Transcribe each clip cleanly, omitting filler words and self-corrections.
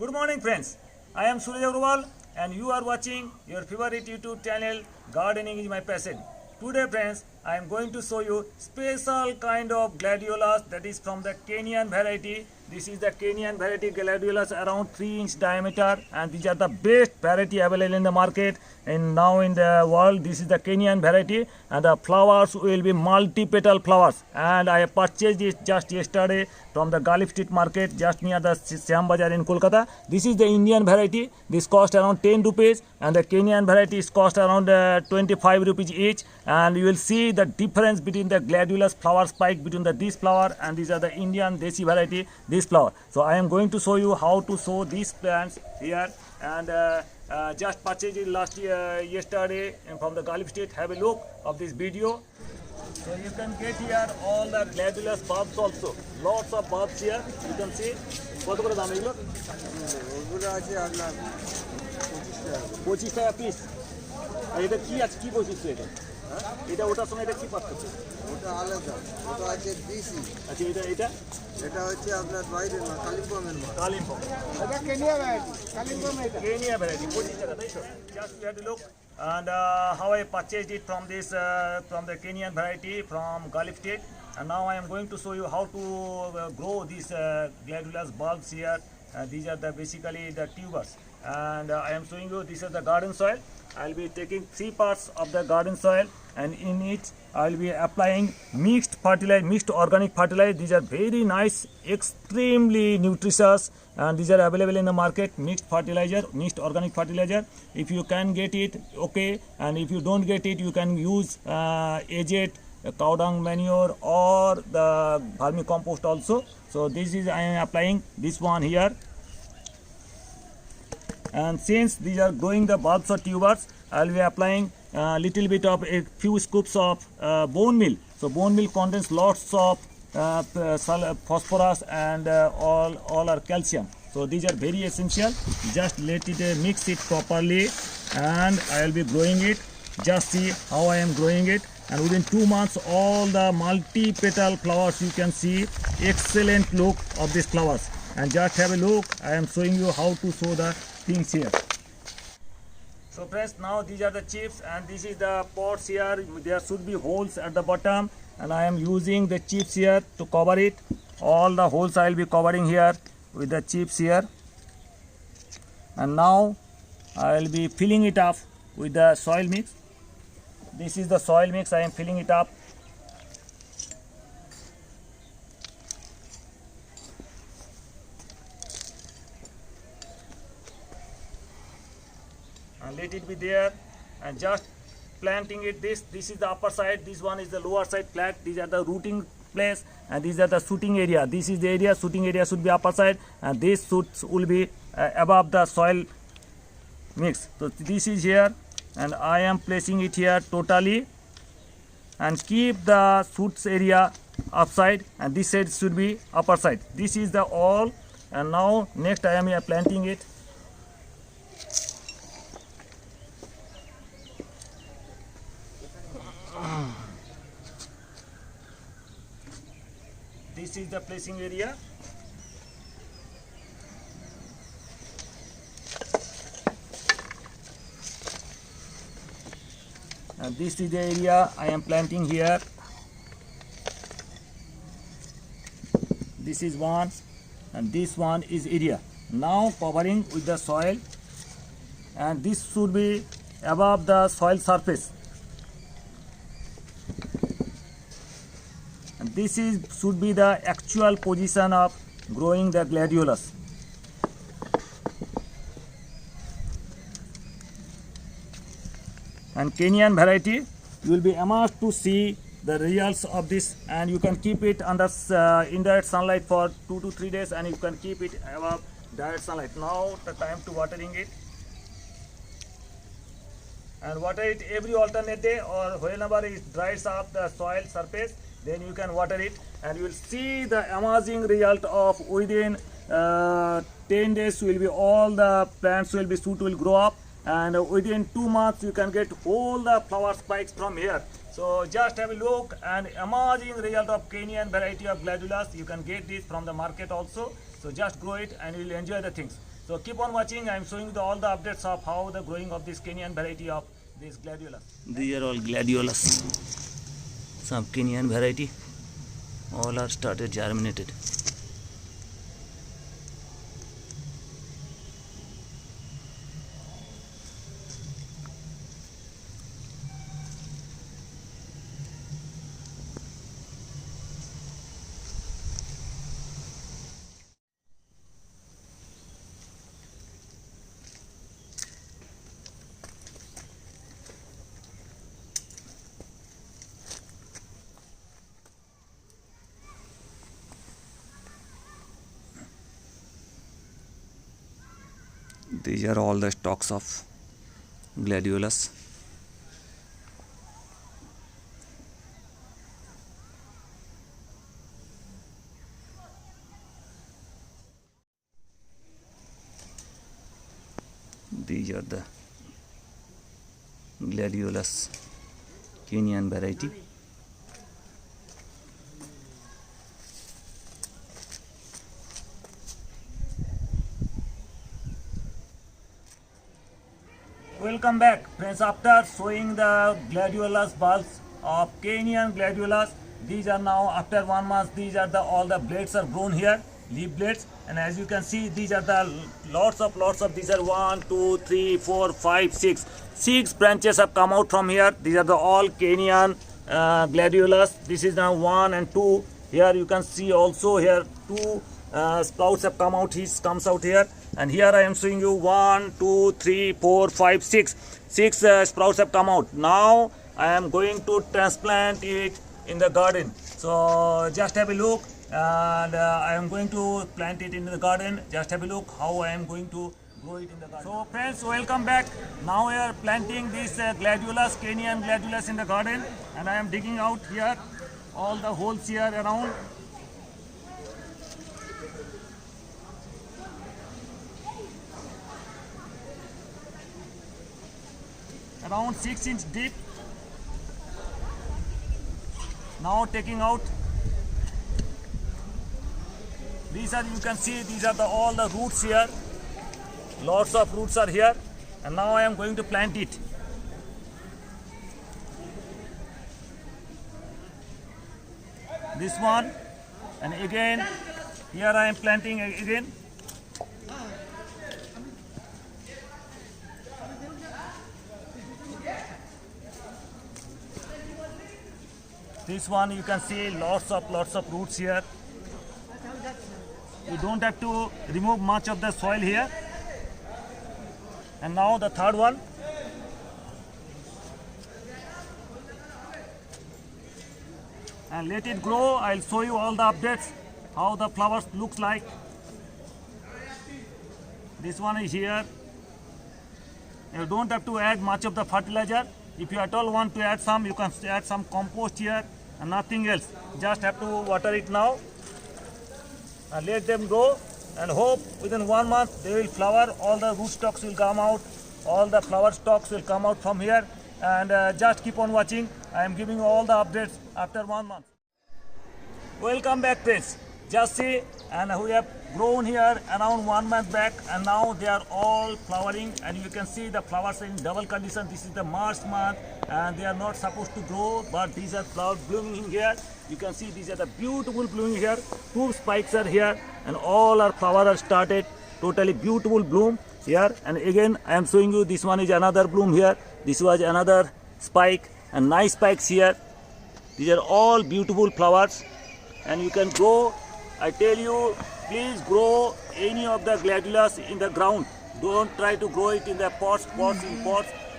Good morning friends, I am Suraj Agrawal and you are watching your favorite YouTube channel Gardening is my passion. Today friends, I am going to show you special kind of gladiolus that is from the Kenyan variety. This is the Kenyan variety gladiolus around 3-inch diameter, and these are the best variety available in the market and now in the world. This is the Kenyan variety and the flowers will be multi-petal flowers, and I purchased it just yesterday from the Galif Street market just near the Siam Bazaar in Kolkata. This is the Indian variety. This cost around 10 rupees and the Kenyan variety is cost around 25 rupees each, and you will see the difference between the gladiolus flower spike between this flower and these are the Indian Desi variety this flower. So I am going to show you how to sow these plants here, and just purchased it yesterday from the Galif Street. Have a look of this video. So you can get here all the gladiolus bulbs also. Lots of bulbs here. You can see. কত করে দাম এগুলো? ওগুলো আছে আপনার 25 টাকা piece. আর এটা কি আছে, কি বৈশিষ্ট্য এটা? এটা ওটার সঙ্গে এটা কি পার্থক্য? ওটা আলাদা, ওটা আছে ডিসি। আচ্ছা এটা হচ্ছে আপনার বাইরের মাল, কালিম্পংয়ের মাল। কালিম্পং। এটা কেনিয়া ভ্যারাইটি, কালিম্পং এটা। কেনিয়া ভ্যারাইটি 25 টাকা, তাই তো? Just we have to look and how I purchased it from this from the Kenyan variety from Galif Street, and now I am going to show you how to grow these gladiolus bulbs here. These are the basically the tubers, and I am showing you this is the garden soil. I will be taking 3 parts of the garden soil, and in it I will be applying mixed fertilizer, mixed organic fertilizer. These are very nice, extremely nutritious, and these are available in the market. Mixed fertilizer, mixed organic fertilizer. If you can get it, okay, and if you don't get it, you can use aged cow dung manure or the vermicompost also. So this is I am applying this one here. And since these are growing the bulbs or tubers, I will be applying a little bit of a few scoops of bone meal. So bone meal contains lots of phosphorus and all are calcium. So these are very essential. Just let it mix it properly, and I will be growing it. Just see how I am growing it, and within 2 months all the multi-petal flowers you can see. Excellent look of these flowers. And just have a look. I am showing you how to sow the things here. So friends, now these are the chips and this is the pots here. There should be holes at the bottom, and I am using the chips here to cover it. All the holes I will be covering here with the chips here, and now I will be filling it up with the soil mix. This is the soil mix. I am filling it up. And let it be there, and just planting it. This is the upper side, this one is the lower side flat. These are the rooting place, and these are the shooting area. This is the area, shooting area should be upper side, and these shoots will be above the soil mix. So this is here, and I am placing it here totally, and keep the shoots area upside, and this side should be upper side. This is the all, and now next I am here planting it. This is the placing area. And this is the area I am planting here. This is one, and this one is area. Now covering with the soil, and this should be above the soil surface. And this should be the actual position of growing the gladiolus. And Kenyan variety, you will be amazed to see the results of this, and you can keep it under indirect sunlight for 2 to 3 days, and you can keep it above direct sunlight. Now the time to watering it, and water it every alternate day, or whenever it dries up the soil surface, then you can water it, and you will see the amazing result of within 10 days will be all the plants will be shoot will grow up, and within 2 months you can get all the flower spikes from here. So just have a look, and amazing result of Kenyan variety of gladiolus. You can get this from the market also. So just grow it and you will enjoy the things. So keep on watching. I am showing you all the updates of how the growing of this Kenyan variety of this gladiolus. These are all gladiolus, some Kenyan variety. All are started germinated. These are all the stalks of gladiolus. These are the gladiolus Kenyan variety. Welcome back, friends. After showing the gladiolus bulbs of Kenyan gladiolus, these are now after 1 month. These are all the blades are grown here, leaf blades, and as you can see, these are the lots of these are 1, 2, 3, 4, 5, 6. 6 branches have come out from here. These are the all Kenyan gladiolus. This is now 1 and 2. Here you can see also here 2 sprouts have come out. He comes out here, and here I am showing you 1, 2, 3, 4, 5, 6. 6 sprouts have come out. Now I am going to transplant it in the garden. So just have a look, and I am going to plant it in the garden. Just have a look how I am going to grow it in the garden. So friends, welcome back. Now we are planting this gladiolus, Kenyan gladiolus in the garden, and I am digging out here all the holes here around. Around 6 inch deep. Now taking out. These are, you can see, these are all the roots here. Lots of roots are here, and now I am going to plant it. This one, and again here I am planting again. This one you can see lots of roots here. You don't have to remove much of the soil here. And now the third one. And let it grow. I'll show you all the updates, how the flowers looks like. This one is here. You don't have to add much of the fertilizer. If you at all want to add some, you can add some compost here and nothing else. Just have to water it now and let them grow, and hope within 1 month they will flower. All the root stalks will come out, all the flower stalks will come out from here, and just keep on watching. I am giving you all the updates after 1 month. Welcome back, friends. Just see, and we have grown here around 1 month back, and now they are all flowering, and you can see the flowers are in double condition. This is the March month, and they are not supposed to grow, but these are flowers blooming here. You can see these are the beautiful blooming here. 2 spikes are here, and all our flowers are started. Totally beautiful bloom here. And again I am showing you, this one is another bloom here. This was another spike, and nice spikes here. These are all beautiful flowers, and you can grow. I tell you, please grow any of the gladiolus in the ground. Don't try to grow it in the pots.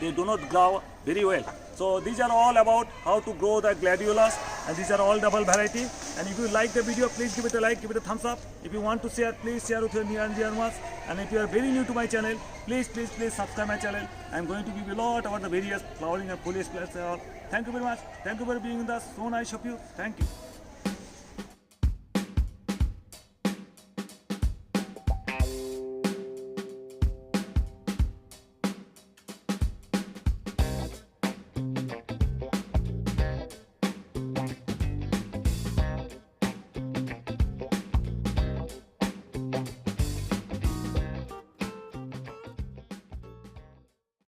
They do not grow very well. So these are all about how to grow the gladiolus, and these are all double variety. And if you like the video, please give it a like, give it a thumbs up. If you want to share, please share with your near and dear ones. And if you are very new to my channel, please subscribe my channel. I am going to give you a lot about the various flowering and foliage plants and all. Thank you very much. Thank you for being with us. So nice of you. Thank you.